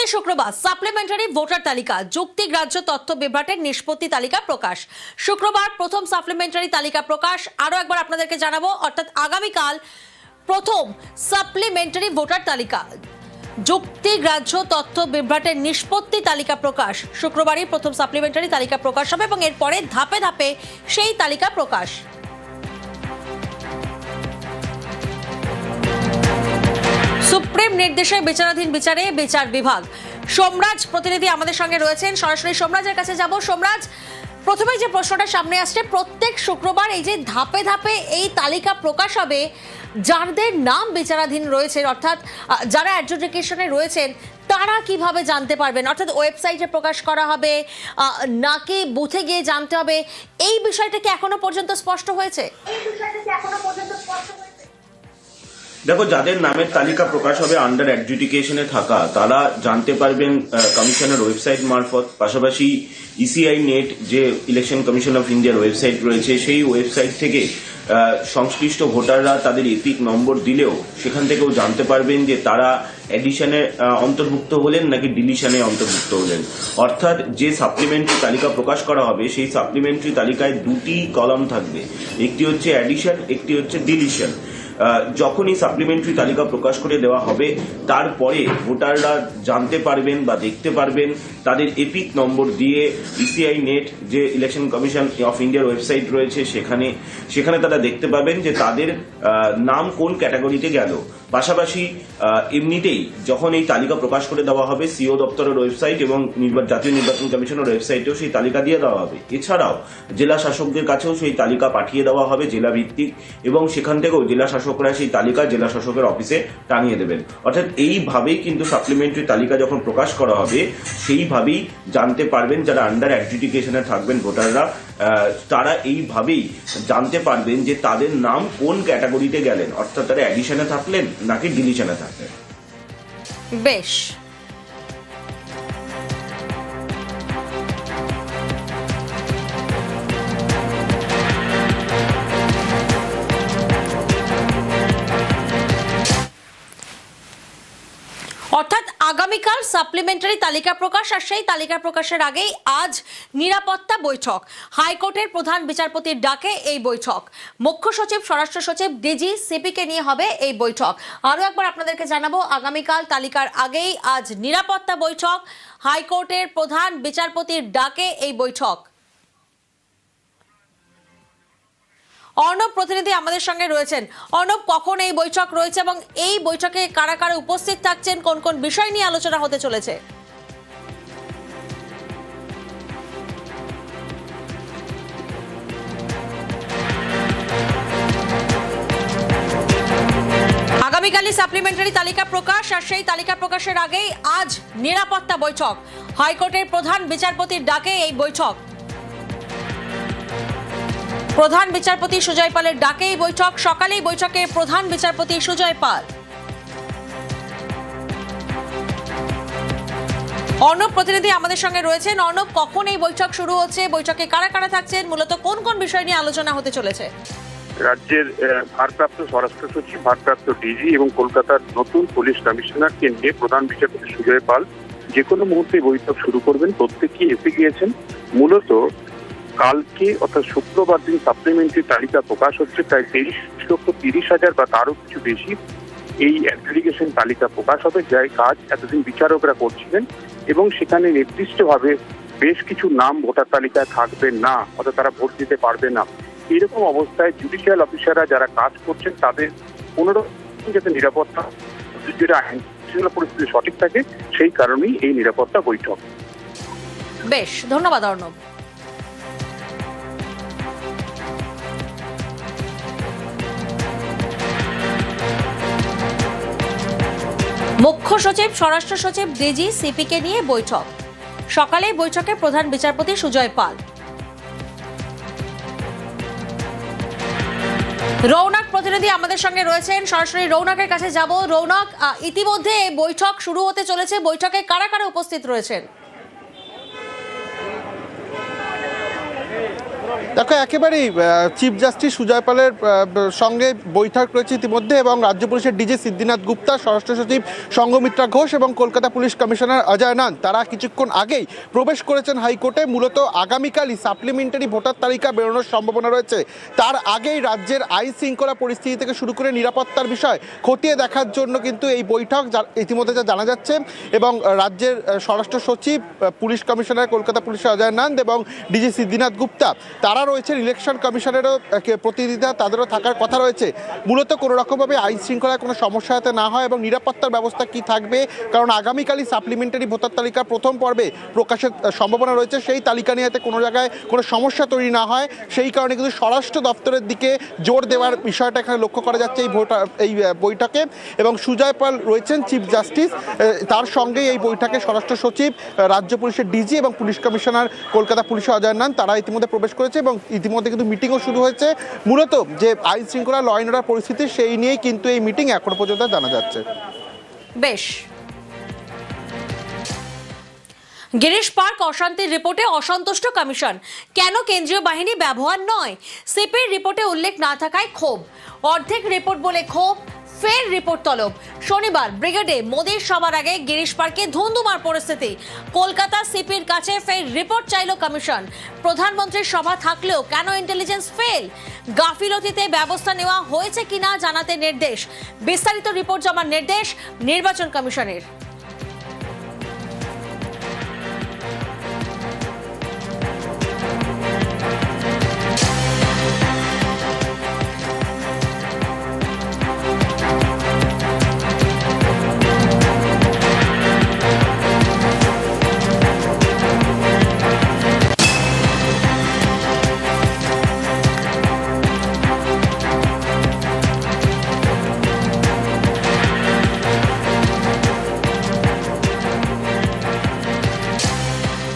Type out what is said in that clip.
প্রতি শুক্রবার supplementary voter তালিকা যুক্তিগ্রাহ্য তথ্য বিভ্রাটের নিষ্পত্তি তালিকা প্রকাশ। শুক্রবার প্রথম সাপ্লিমেন্টারি তালিকা প্রকাশ। আরো একবার আপনাদেরকে জানাবো, অর্থাৎ আগামীকাল প্রথম সাপ্লিমেন্টারি ভোটার তালিকা যুক্তিগ্রাহ্য তথ্য বিভ্রাটের নিষ্পত্তি তালিকা প্রকাশ। শুক্রবারই প্রথম সাপ্লিমেন্টারি তালিকা প্রকাশ হবে এবং এরপরে ধাপে ধাপে সেই তালিকা প্রকাশ। সুপ্রিম নির্দেশে বিচারাধীন বিচারে বিচার বিভাগ। সোমরাজ প্রতিনিধি আমাদের সঙ্গে রয়েছেন, সরাসরি সোমরাজের কাছে যাব। সোমরাজ, প্রথমে যে প্রশ্নটা সামনে আসছে, প্রত্যেক শুক্রবার এই যে ধাপে ধাপে এই তালিকা প্রকাশ হবে, যাদের নাম বিচারাধীন রয়েছে অর্থাৎ যারা অ্যাডজুডিকেশনে রয়েছেন তারা কিভাবে জানতে পারবেন? অর্থাৎ ওয়েবসাইটে প্রকাশ করা হবে নাকি বুথে গিয়ে জানতে হবে? এই বিষয়টা কি এখনো পর্যন্ত স্পষ্ট হয়েছে? দেখো, যাদের নামের তালিকা প্রকাশ হবে আন্ডার অ্যাডজুডিকেশনে থাকা, তারা জানতে পারবেন কমিশনের ওয়েবসাইট মারফত। পাশাপাশি ইসিআই নেট, যে ইলেকশন কমিশন অফ ইন্ডিয়ার ওয়েবসাইট রয়েছে, সেই ওয়েবসাইট থেকে সংশ্লিষ্ট ভোটাররা তাদের এপিক নম্বর দিলেও সেখান থেকেও জানতে পারবেন যে তারা এডিশনে অন্তর্ভুক্ত হলেন নাকি ডিলিশনে অন্তর্ভুক্ত হলেন। অর্থাৎ যে সাপ্লিমেন্টারি তালিকা প্রকাশ করা হবে সেই সাপ্লিমেন্টারি তালিকায় দুটি কলাম থাকবে, একটি হচ্ছে অ্যাডিশন, একটি হচ্ছে ডিলিশন। যখনই সাপ্লিমেন্টারি তালিকা প্রকাশ করে দেওয়া হবে তারপরে ভোটাররা জানতে পারবেন বা দেখতে পারবেন তাদের এপিক নম্বর দিয়ে ইসিআই নেট, যে ইলেকশন কমিশন অফ ইন্ডিয়ার ওয়েবসাইট রয়েছে, সেখানে তারা দেখতে পাবেন যে তাদের নাম কোন ক্যাটাগরিতে গেল। পাশাপাশি এমনিতেই যখন এই তালিকা প্রকাশ করে দেওয়া হবে সিও দপ্তরের ওয়েবসাইট এবং জাতীয় নির্বাচন কমিশনের ওয়েবসাইটেও সেই তালিকা দিয়ে দেওয়া হবে। এছাড়াও জেলা শাসকদের কাছেও সেই তালিকা পাঠিয়ে দেওয়া হবে জেলা ভিত্তিক, এবং সেখান থেকেও জেলা শাসকরা সেই তালিকা জেলা শাসকের অফিসে টানিয়ে দেবেন। অর্থাৎ এইভাবেই কিন্তু সাপ্লিমেন্টারি তালিকা যখন প্রকাশ করা হবে সেইভাবেই জানতে পারবেন যারা আন্ডার অ্যাডজুডিকেশনে থাকবেন ভোটাররা, তারা এইভাবেই জানতে পারবেন যে তাদের নাম কোন ক্যাটাগরিতে গেলেন, অর্থাৎ তারা অ্যাডিশনে থাকলেন নাকি ডিলিশনে থাকলেন। বেশ, অর্থাৎ আগামীকাল সাপ্লিমেন্টারি তালিকা প্রকাশ, আর সেই তালিকা প্রকাশের আগেই আজ নিরাপত্তা বৈঠক। হাইকোর্টের প্রধান বিচারপতির ডাকে এই বৈঠক। মুখ্য সচিব, স্বরাষ্ট্র সচিব, ডিজি, সিপিকে নিয়ে হবে এই বৈঠক। আরও একবার আপনাদেরকে জানাবো, আগামীকাল তালিকার আগেই আজ নিরাপত্তা বৈঠক। হাইকোর্টের প্রধান বিচারপতির ডাকে এই বৈঠক। অর্ণব প্রতিনিধি আমাদের সঙ্গে রয়েছেন। অর্ণব, কখন এই বৈঠক রয়েছে এবং এই বৈঠকে কারা কারা উপস্থিত থাকছেন, কোন কোন বিষয় নিয়ে আলোচনা হতে চলেছে? আগামীকালই সাপ্লিমেন্টারি তালিকা প্রকাশ, আর সেই তালিকা প্রকাশের আগেই আজ নিরাপত্তা বৈঠক। হাইকোর্টের প্রধান বিচারপতির ডাকে এই বৈঠক। প্রধান বিচারপতি সুজয় পালের ডাকে এই বৈঠক। সকালেই বৈঠকে প্রধান বিচারপতি সুজয় পাল। অর্ণব প্রতিনিধি আমাদের সঙ্গে রয়েছেন। অর্ণব, কখন এই বৈঠক শুরু হচ্ছে, বৈঠকে কারা কারা থাকছেন, মূলত কোন কোন বিষয় নিয়ে আলোচনা হতে চলেছে? রাজ্যের ভারপ্রাপ্ত স্বরাষ্ট্র সচিব, ভারপ্রাপ্ত ডিজি এবং কলকাতার নতুন পুলিশ কমিশনারকে নিয়ে প্রধান বিচারপতি সুজয় পাল যে কোনো মুহূর্তে বৈঠক শুরু করবেন। প্রত্যেকেই এসে গিয়েছেন। মূলত কালকে অর্থাৎ শুক্রবার দিন সাপ্লিমেন্টারি তালিকা প্রকাশ হচ্ছে। প্রায় 23,30,000 বা তারও কিছু বেশি এই অ্যাডজুডিকেশন তালিকা প্রকাশ হবে, যার কাজ এতদিন বিচারকরা করছিলেন, এবং সেখানে নির্দিষ্টভাবে বেশ কিছু নাম ভোটার তালিকায় থাকবে না, অর্থাৎ তারা ভোট দিতে পারবে না। এরকম অবস্থায় জুডিশিয়াল অফিসাররা যারা কাজ করছেন তাদের কোনোরকম যাতে নিরাপত্তা আইন পরিস্থিতি সঠিক থাকে, সেই কারণেই এই নিরাপত্তা বৈঠক। বেশ, ধন্যবাদ অর্ণব। মুখ্য সচিব, স্বরাষ্ট্র সচিব, ডিজি, সিপিকে নিয়ে বৈঠক। সকালে বৈঠকে প্রধান বিচারপতি সুজয় পাল। রৌনক প্রতিনিধি আমাদের সঙ্গে রয়েছেন, সরাসরি রৌনকের কাছে যাব। রৌনক, ইতিমধ্যে বৈঠক শুরু হতে চলেছে, বৈঠকে কারা কারা উপস্থিত রয়েছেন? দেখো একেবারেই চিফ জাস্টিস সুজয় পালের সঙ্গে বৈঠক রয়েছে ইতিমধ্যে, এবং রাজ্য পুলিশের ডিজি সিদ্ধিনাথ গুপ্তা, স্বরাষ্ট্র সচিব সঙ্গমিত্রা ঘোষ এবং কলকাতা পুলিশ কমিশনার অজয় নান তারা কিছুক্ষণ আগেই প্রবেশ করেছেন হাইকোর্টে। মূলত আগামীকালই সাপ্লিমেন্টারি ভোটার তালিকা বেরোনোর সম্ভাবনা রয়েছে। তার আগেই রাজ্যের আইন শৃঙ্খলা পরিস্থিতি থেকে শুরু করে নিরাপত্তার বিষয় খতিয়ে দেখার জন্য কিন্তু এই বৈঠক ইতিমধ্যে যা জানা যাচ্ছে। এবং রাজ্যের স্বরাষ্ট্র সচিব, পুলিশ কমিশনার কলকাতা পুলিশের অজয় নান্দ এবং ডিজি সিদ্ধিনাথ গুপ্তা তারা রয়েছেন। ইলেকশন কমিশনেরও প্রতিনিধিরা তাদেরও থাকার কথা রয়েছে। মূলত কোনো রকমভাবে আইন শৃঙ্খলায় কোনো সমস্যা যাতে না হয় এবং নিরাপত্তার ব্যবস্থা কি থাকবে, কারণ আগামীকালই সাপ্লিমেন্টারি ভোটার তালিকার প্রথম পর্বে প্রকাশের সম্ভাবনা রয়েছে। সেই তালিকা নিয়ে যাতে কোনো জায়গায় কোনো সমস্যা তৈরি না হয় সেই কারণে কিন্তু স্বরাষ্ট্র দপ্তরের দিকে জোর দেওয়ার বিষয়টা এখানে লক্ষ্য করা যাচ্ছে এই বৈঠকে। এবং সুজয় পাল রয়েছেন চিফ জাস্টিস, তার সঙ্গে এই বৈঠকে স্বরাষ্ট্র সচিব, রাজ্য পুলিশের ডিজি এবং পুলিশ কমিশনার কলকাতা পুলিশের অজয় নান তারা ইতিমধ্যে প্রবেশ করেছে এবং ইতিমধ্যে কিন্তু মিটিংও শুরু হয়েছে। মূলত যে আইন শৃঙ্খলা ল অ্যান্ড অর্ডার পরিস্থিতি সেই নিয়েই কিন্তু এই মিটিং এখনো পর্যন্ত জানা যাচ্ছে। বেশ, গিরিশ পার্ক অশান্তির রিপোর্টে অসন্তুষ্ট কমিশন, কেন কেন্দ্রীয় বাহিনী ব্যবহার নয়? সিপির রিপোর্টে উল্লেখ না থাকায় ক্ষোভ, অর্ধেক রিপোর্ট বলে ক্ষোভ, ফের রিপোর্ট তলব। শনিবার ব্রিগেডে মোদির সবার আগে গিরিশ পার্কে ধুন্ধুমার পরিস্থিতি। কলকাতা সিপির কাছে ফের রিপোর্ট চাইল কমিশন। প্রধানমন্ত্রীর সভা থাকলেও কেন ইন্টেলিজেন্স ফেল? গাফিলতিতে ব্যবস্থা নেওয়া হয়েছে কিনা জানাতে নির্দেশ। বিস্তারিত রিপোর্ট জমার নির্দেশ নির্বাচন কমিশনের।